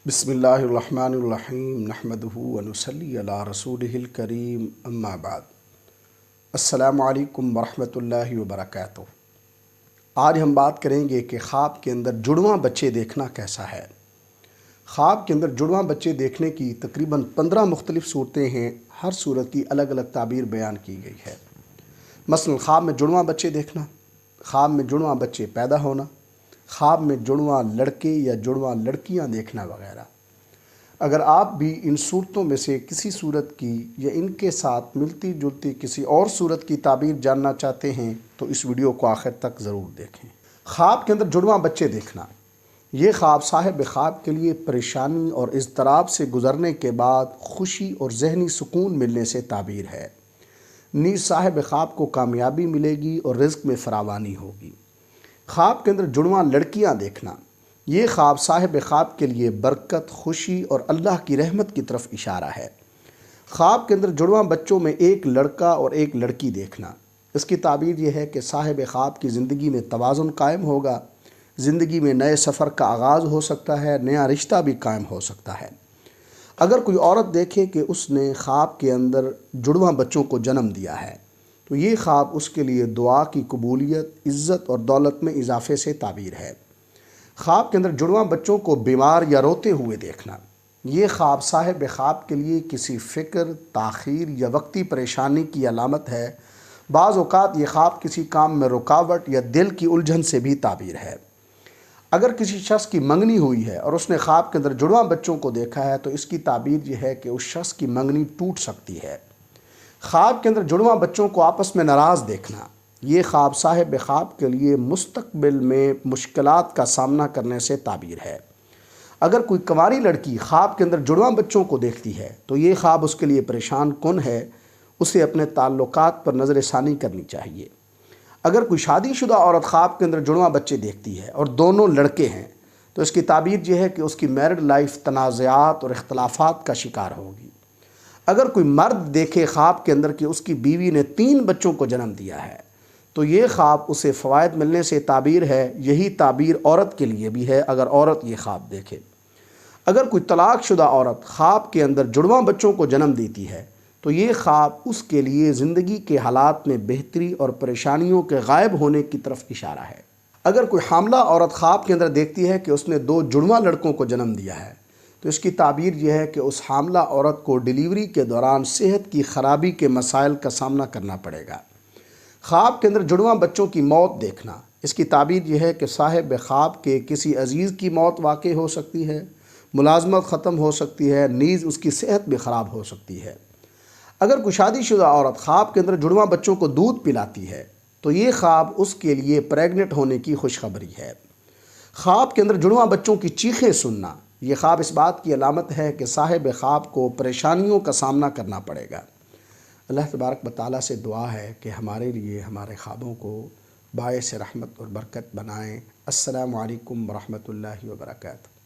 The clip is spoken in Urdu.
بسم اللہ الرحمن الرحیم نحمدہ ونصلی علی رسولہ الکریم اما بعد۔ السلام علیکم ورحمۃ اللہ وبرکاتہ۔ آج ہم بات کریں گے کہ خواب کے اندر جڑواں بچے دیکھنا کیسا ہے۔ خواب کے اندر جڑواں بچے دیکھنے کی تقریباً 15 مختلف صورتیں ہیں، ہر صورت کی الگ الگ تعبیر بیان کی گئی ہے۔ مثلا خواب میں جڑواں بچے دیکھنا، خواب میں جڑواں بچے پیدا ہونا، خواب میں جڑواں لڑکے یا جڑواں لڑکیاں دیکھنا وغیرہ۔ اگر آپ بھی ان صورتوں میں سے کسی صورت کی یا ان کے ساتھ ملتی جلتی کسی اور صورت کی تعبیر جاننا چاہتے ہیں تو اس ویڈیو کو آخر تک ضرور دیکھیں۔ خواب کے اندر جڑواں بچے دیکھنا، یہ خواب صاحب خواب کے لیے پریشانی اور اضطراب سے گزرنے کے بعد خوشی اور ذہنی سکون ملنے سے تعبیر ہے۔ نیز صاحب خواب کو کامیابی ملے گی اور رزق میں فراوانی ہوگی۔ خواب کے اندر جڑواں لڑکیاں دیکھنا، یہ خواب صاحب خواب کے لیے برکت، خوشی اور اللہ کی رحمت کی طرف اشارہ ہے۔ خواب کے اندر جڑواں بچوں میں ایک لڑکا اور ایک لڑکی دیکھنا، اس کی تعبیر یہ ہے کہ صاحب خواب کی زندگی میں توازن قائم ہوگا، زندگی میں نئے سفر کا آغاز ہو سکتا ہے، نیا رشتہ بھی قائم ہو سکتا ہے۔ اگر کوئی عورت دیکھے کہ اس نے خواب کے اندر جڑواں بچوں کو جنم دیا ہے تو یہ خواب اس کے لیے دعا کی قبولیت، عزت اور دولت میں اضافے سے تعبیر ہے۔ خواب کے اندر جڑواں بچوں کو بیمار یا روتے ہوئے دیکھنا، یہ خواب صاحب خواب کے لیے کسی فکر، تاخیر یا وقتی پریشانی کی علامت ہے۔ بعض اوقات یہ خواب کسی کام میں رکاوٹ یا دل کی الجھن سے بھی تعبیر ہے۔ اگر کسی شخص کی منگنی ہوئی ہے اور اس نے خواب کے اندر جڑواں بچوں کو دیکھا ہے تو اس کی تعبیر یہ ہے کہ اس شخص کی منگنی ٹوٹ سکتی ہے۔ خواب کے اندر جڑواں بچوں کو آپس میں ناراض دیکھنا، یہ خواب صاحب خواب کے لیے مستقبل میں مشکلات کا سامنا کرنے سے تعبیر ہے۔ اگر کوئی کنواری لڑکی خواب کے اندر جڑواں بچوں کو دیکھتی ہے تو یہ خواب اس کے لیے پریشان کن ہے، اسے اپنے تعلقات پر نظر ثانی کرنی چاہیے۔ اگر کوئی شادی شدہ عورت خواب کے اندر جڑواں بچے دیکھتی ہے اور دونوں لڑکے ہیں تو اس کی تعبیر یہ ہے کہ اس کی میرڈ لائف تنازعات اور اختلافات کا شکار ہوگی۔ اگر کوئی مرد دیکھے خواب کے اندر کہ اس کی بیوی نے 3 بچوں کو جنم دیا ہے تو یہ خواب اسے فوائد ملنے سے تعبیر ہے۔ یہی تعبیر عورت کے لیے بھی ہے اگر عورت یہ خواب دیکھے۔ اگر کوئی طلاق شدہ عورت خواب کے اندر جڑواں بچوں کو جنم دیتی ہے تو یہ خواب اس کے لیے زندگی کے حالات میں بہتری اور پریشانیوں کے غائب ہونے کی طرف اشارہ ہے۔ اگر کوئی حاملہ عورت خواب کے اندر دیکھتی ہے کہ اس نے 2 جڑواں لڑکوں کو جنم دیا ہے تو اس کی تعبیر یہ ہے کہ اس حاملہ عورت کو ڈیلیوری کے دوران صحت کی خرابی کے مسائل کا سامنا کرنا پڑے گا۔ خواب کے اندر جڑواں بچوں کی موت دیکھنا، اس کی تعبیر یہ ہے کہ صاحب خواب کے کسی عزیز کی موت واقع ہو سکتی ہے، ملازمت ختم ہو سکتی ہے، نیز اس کی صحت بھی خراب ہو سکتی ہے۔ اگر کوئی شادی شدہ عورت خواب کے اندر جڑواں بچوں کو دودھ پلاتی ہے تو یہ خواب اس کے لیے پریگننٹ ہونے کی خوشخبری ہے۔ خواب کے اندر جڑواں بچوں کی چیخیں سننا، یہ خواب اس بات کی علامت ہے کہ صاحب خواب کو پریشانیوں کا سامنا کرنا پڑے گا۔ اللہ تبارک و تعالیٰ سے دعا ہے کہ ہمارے لیے ہمارے خوابوں کو باعث رحمت اور برکت بنائیں۔ السلام علیکم ورحمۃ اللہ وبرکاتہ۔